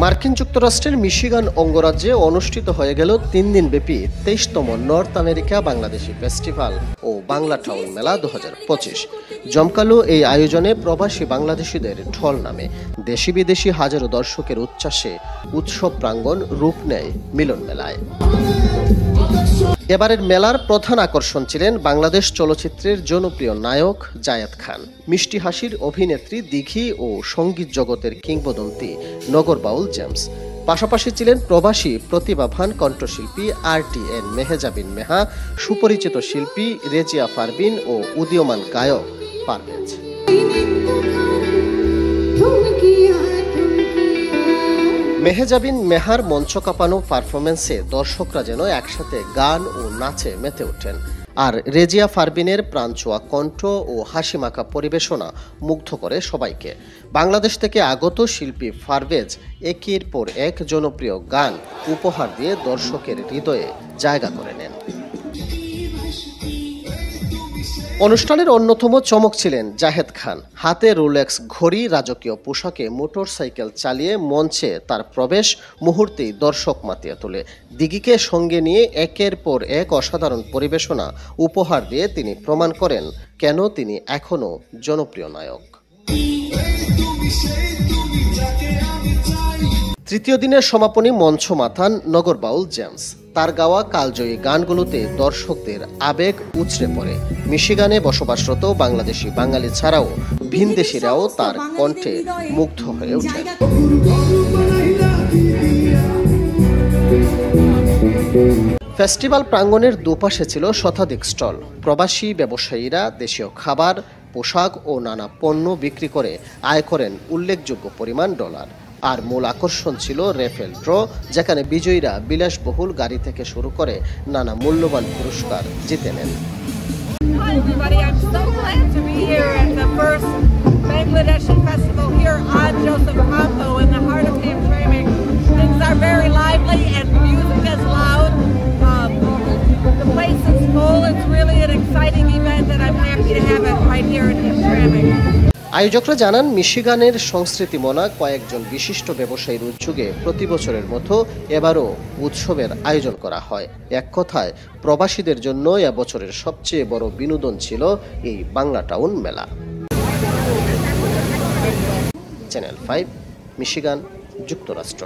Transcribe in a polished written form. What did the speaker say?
মার্কিন যুক্তরাষ্ট্রের মিশিগান অঙ্গরাজ্যে অনুষ্ঠিত হয়ে গেল ৩ দিনব্যাপী ২৩তম নর্থ আমেরিকা বাংলাদেশি ফেস্টিভ্যাল ও বাংলা টাউন মেলা ২০২৫। জমকালো এই আয়োজনে প্রবাসী বাংলাদেশিদের ঢল নামে দেশি বিদেশি হাজারো দর্শকের উচ্ছ্বাসে উৎসব প্রাঙ্গণ রূপ নেয় মিলন মেলায়। এবারের মেলার প্রধান আকর্ষণ ছিলেন বাংলাদেশ চলচ্চিত্রের জনপ্রিয় নায়ক জায়েদ খান, মিষ্টি হাসির অভিনেত্রী দিঘি ও সঙ্গীত জগতের কিংবদন্তি নগর বাউল জেমস। পাশাপাশি ছিলেন প্রবাসী প্রতিভাবান কণ্ঠশিল্পী RTN মেহেজাবিন মেহা, সুপরিচিত শিল্পী রেজিয়া পারভিন ও উদীয়মান গায়ক পারভেজ। মেহেজাবিন মেহার মঞ্চ কাঁপানো পারফরমেন্সে দর্শকরা যেন একসাথে গান ও নাচে মেতে ওঠেন। আর রেজিয়া পারভিনের প্রাণছোয়া কণ্ঠ ও হাসিমাখা পরিবেশনা মুগ্ধ করে সবাইকে। বাংলাদেশ থেকে আগত শিল্পী পারভেজ একের পর এক জনপ্রিয় গান উপহার দিয়ে দর্শকের হৃদয়ে জায়গা করে নেন। অনুষ্ঠানের অন্যতম চমক ছিলেন জাহেদ খান। হাতে রোলেক্স ঘড়ি, রাজকীয় পোশাকে মোটরসাইকেল চালিয়ে মঞ্চে তার প্রবেশ মুহূর্তেই দর্শক মাতিয়ে তোলে। দিঘিকে সঙ্গে নিয়ে একের পর এক অসাধারণ পরিবেশনা উপহার দিয়ে তিনি প্রমাণ করেন কেন তিনি এখনও জনপ্রিয় নায়ক। তৃতীয় দিনের সমাপনী মঞ্চ মাথান নগর বাউল জেমস। তার গাওয়া কালজয়ী গানগুলোতে দর্শকদের আবেগ উছড়ে পড়ে। মিশিগানে বসবাসরত বাংলাদেশি বাঙালি ছাড়াও ভিনদেশিরাও তার কণ্ঠে মুগ্ধ হয়ে ওঠেন। ফেস্টিভ্যাল প্রাঙ্গণের দুপাশে ছিল শতাধিক স্টল। প্রবাসী ব্যবসায়ীরা দেশীয় খাবার, পোশাক ও নানা পণ্য বিক্রি করে আয় করেন উল্লেখযোগ্য পরিমাণ ডলার। আর মূল আকর্ষণ ছিল রেফেল ড্র, যেখানে বিজয়ীরা বিলাসবহুল গাড়ি থেকে শুরু করে নানা মূল্যবান পুরস্কার জিতে নেন। আয়োজকরা জানান, মিশিগানের সংস্কৃতি মনা কয়েকজন বিশিষ্ট ব্যবসায়ীর উদ্যোগে প্রতি বছরের মতো এবারও উৎসবের আয়োজন করা হয়। এক কথায় প্রবাসীদের জন্য এবছরের সবচেয়ে বড় বিনোদন ছিল এই বাংলা টাউন মেলা। চ্যানেল 5, মিশিগান, যুক্তরাষ্ট্র।